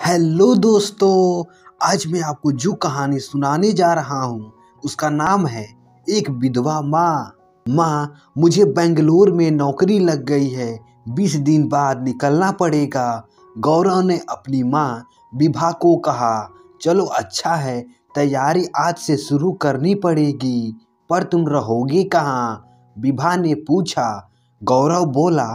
Hello दोस्तों, आज मैं आपको जो कहानी सुनाने जा रहा हूँ उसका नाम है एक विधवा माँ। मुझे बेंगलोर में नौकरी लग गई है, 20 दिन बाद निकलना पड़ेगा। गौरव ने अपनी माँ विभा को कहा, चलो अच्छा है, तैयारी आज से शुरू करनी पड़ेगी। पर तुम रहोगे कहाँ? विभा ने पूछा। गौरव बोला,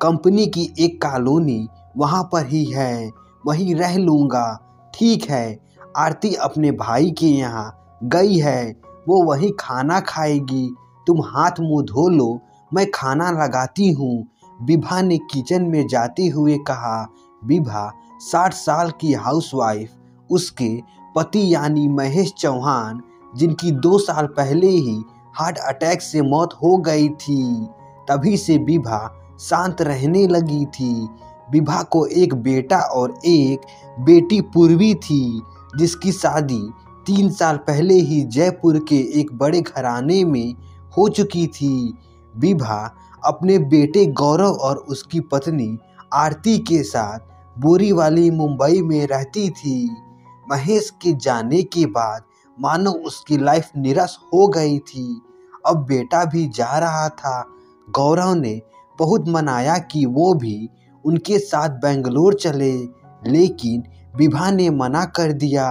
कंपनी की एक कॉलोनी वहाँ पर ही है, वहीं रह लूँगा। ठीक है। आरती अपने भाई के यहाँ गई है, वो वहीं खाना खाएगी। तुम हाथ मुंह धो लो, मैं खाना लगाती हूँ, विभा ने किचन में जाते हुए कहा। विभा 60 साल की हाउसवाइफ, उसके पति यानी महेश चौहान, जिनकी 2 साल पहले ही हार्ट अटैक से मौत हो गई थी, तभी से विभा शांत रहने लगी थी। विभा को एक बेटा और एक बेटी पूर्वी थी, जिसकी शादी 3 साल पहले ही जयपुर के एक बड़े घराने में हो चुकी थी। विभा अपने बेटे गौरव और उसकी पत्नी आरती के साथ बोरीवली मुंबई में रहती थी। महेश के जाने के बाद मानो उसकी लाइफ निराश हो गई थी। अब बेटा भी जा रहा था। गौरव ने बहुत मनाया कि वो भी उनके साथ बेंगलोर चले, लेकिन विभा ने मना कर दिया।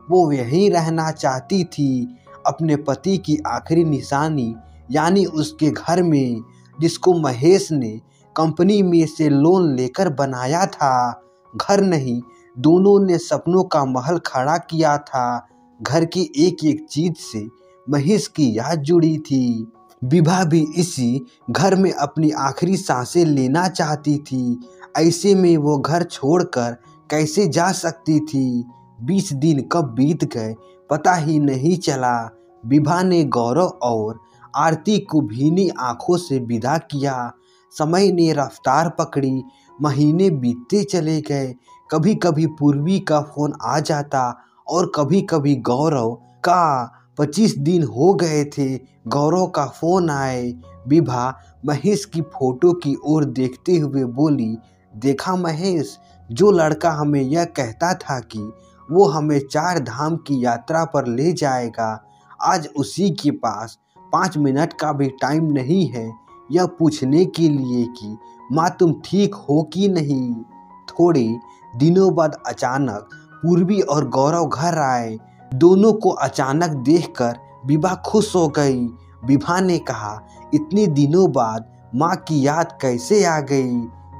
वो यहीं रहना चाहती थी, अपने पति की आखिरी निशानी यानी उसके घर में, जिसको महेश ने कंपनी में से लोन लेकर बनाया था। घर नहीं, दोनों ने सपनों का महल खड़ा किया था। घर की एक एक चीज से महेश की याद जुड़ी थी। विभा भी इसी घर में अपनी आखिरी सांसें लेना चाहती थी। ऐसे में वो घर छोड़कर कैसे जा सकती थी? 20 दिन कब बीत गए पता ही नहीं चला। विभा ने गौरव और आरती को भीनी आंखों से विदा किया। समय ने रफ्तार पकड़ी, महीने बीतते चले गए। कभी कभी पूर्वी का फोन आ जाता और कभी कभी गौरव का। 25 दिन हो गए थे गौरव का फोन आए। विभा महेश की फोटो की ओर देखते हुए बोली, देखा महेश, जो लड़का हमें यह कहता था कि वो हमें 4 धाम की यात्रा पर ले जाएगा, आज उसी के पास 5 मिनट का भी टाइम नहीं है यह पूछने के लिए कि माँ तुम ठीक हो कि नहीं। थोड़े दिनों बाद अचानक पूर्वी और गौरव घर आए। दोनों को अचानक देखकर विभा खुश हो गई। विभा ने कहा, इतने दिनों बाद माँ की याद कैसे आ गई?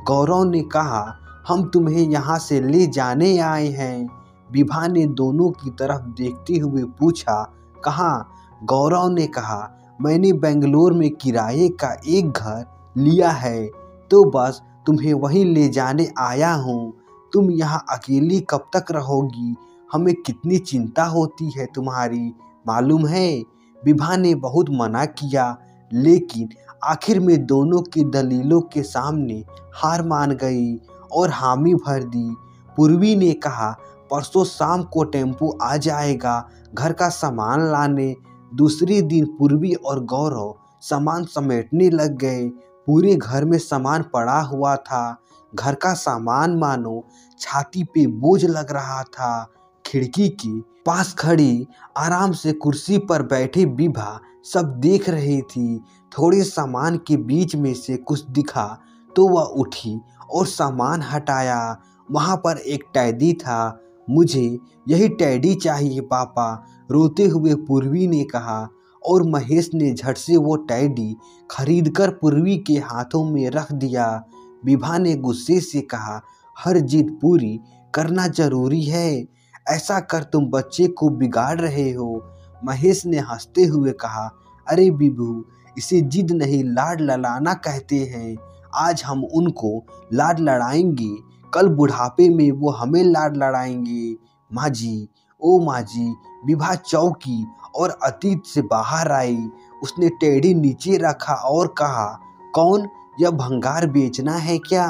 गौरव ने कहा, हम तुम्हें यहाँ से ले जाने आए हैं। विभा ने दोनों की तरफ देखते हुए पूछा, कहाँ? गौरव ने कहा, मैंने बेंगलोर में किराए का एक घर लिया है, तो बस तुम्हें वहीं ले जाने आया हूँ। तुम यहाँ अकेली कब तक रहोगी? हमें कितनी चिंता होती है तुम्हारी, मालूम है? विभा ने बहुत मना किया, लेकिन आखिर में दोनों की दलीलों के सामने हार मान गई और हामी भर दी। पूर्वी ने कहा, परसों शाम को टेम्पो आ जाएगा घर का सामान लाने। दूसरे दिन पूर्वी और गौरव सामान समेटने लग गए। पूरे घर में सामान पड़ा हुआ था। घर का सामान मानो छाती पे बोझ लग रहा था। खिड़की के पास खड़ी आराम से कुर्सी पर बैठी विभा सब देख रही थी। थोड़े सामान के बीच में से कुछ दिखा तो वह उठी और सामान हटाया। वहाँ पर एक टैडी था। मुझे यही टैडी चाहिए पापा, रोते हुए पूर्वी ने कहा, और महेश ने झट से वो टैडी खरीदकर पूर्वी के हाथों में रख दिया। विभा ने गुस्से से कहा, हर जिद पूरी करना जरूरी है, ऐसा कर तुम बच्चे को बिगाड़ रहे हो। महेश ने हंसते हुए कहा, अरे विभू, इसे जिद नहीं लाड लड़ाना कहते हैं। आज हम उनको लाड लड़ाएंगे, कल बुढ़ापे में वो हमें लाड लड़ाएंगे। माँ जी, ओ माँ जी। विभा चौंकी और अतीत से बाहर आई। उसने टेढ़ी नीचे रखा और कहा, कौन? यह भंगार बेचना है क्या?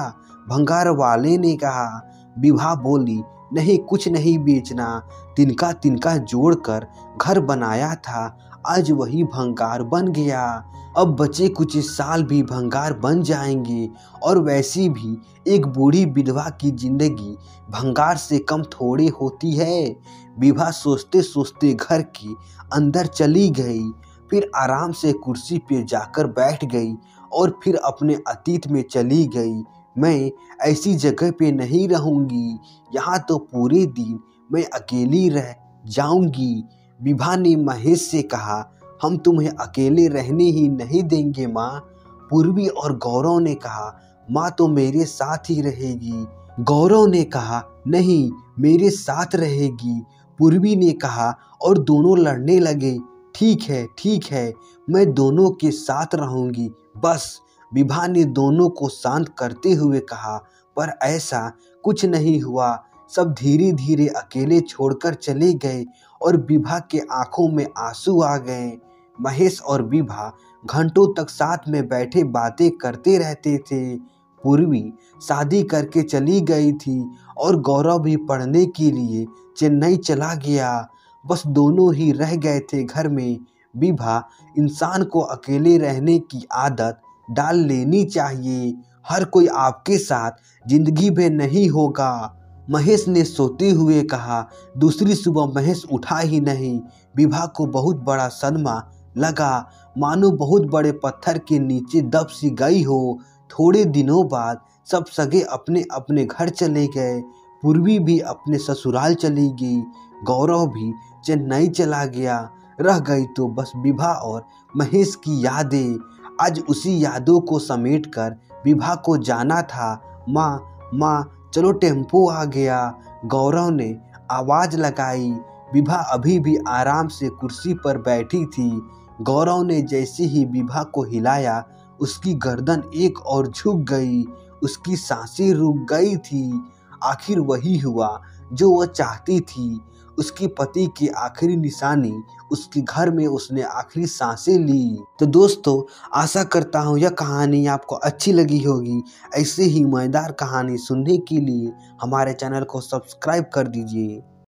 भंगार वाले ने कहा। विभा बोली, नहीं, कुछ नहीं बेचना, तिनका तिनका जोड़कर घर बनाया था, आज वही भंगार बन गया। अब बचे कुछ साल भी भंगार बन जाएंगे और वैसी भी एक बूढ़ी विधवा की जिंदगी भंगार से कम थोड़ी होती है। विभा सोचते सोचते घर के अंदर चली गई, फिर आराम से कुर्सी पे जाकर बैठ गई और फिर अपने अतीत में चली गई। मैं ऐसी जगह पे नहीं रहूंगी, यहाँ तो पूरे दिन मैं अकेली रह जाऊंगी। विभा ने महेश से कहा, हम तुम्हें अकेले रहने ही नहीं देंगे माँ। पूर्वी और गौरव ने कहा, माँ तो मेरे साथ ही रहेगी। गौरव ने कहा, नहीं मेरे साथ रहेगी। पूर्वी ने कहा और दोनों लड़ने लगे। ठीक है मैं दोनों के साथ रहूंगी बस। विभा ने दोनों को शांत करते हुए कहा, पर ऐसा कुछ नहीं हुआ। सब धीरे धीरे अकेले छोड़कर चले गए और विभा के आंखों में आंसू आ गए। महेश और विभा घंटों तक साथ में बैठे बातें करते रहते थे। पूर्वी शादी करके चली गई थी और गौरव भी पढ़ने के लिए चेन्नई चला गया। बस दोनों ही रह गए थे घर में। विभा, इंसान को अकेले रहने की आदत डाल लेनी चाहिए। हर कोई आपके साथ जिंदगी में नहीं होगा। महेश ने सोते हुए कहा। दूसरी सुबह महेश उठा ही नहीं। विभा को बहुत बड़ा सदमा लगा, मानो बहुत बड़े पत्थर के नीचे दब सी गई हो। थोड़े दिनों बाद सब सगे अपने अपने घर चले गए। पूर्वी भी अपने ससुराल चली गई, गौरव भी चेन्नई चला गया। रह गई तो बस विभा और महेश की यादें। आज उसी यादों को समेटकर विभा को जाना था। माँ चलो टेम्पो आ गया, गौरव ने आवाज लगाई। विभा अभी भी आराम से कुर्सी पर बैठी थी। गौरव ने जैसे ही विभा को हिलाया, उसकी गर्दन एक और झुक गई, उसकी सांसें रुक गई थी। आखिर वही हुआ जो वह चाहती थी। उसके पति की आखिरी निशानी, उसके घर में उसने आखिरी सांसें ली। तो दोस्तों, आशा करता हूँ यह कहानी आपको अच्छी लगी होगी। ऐसे ही मजेदार कहानी सुनने के लिए हमारे चैनल को सब्सक्राइब कर दीजिए।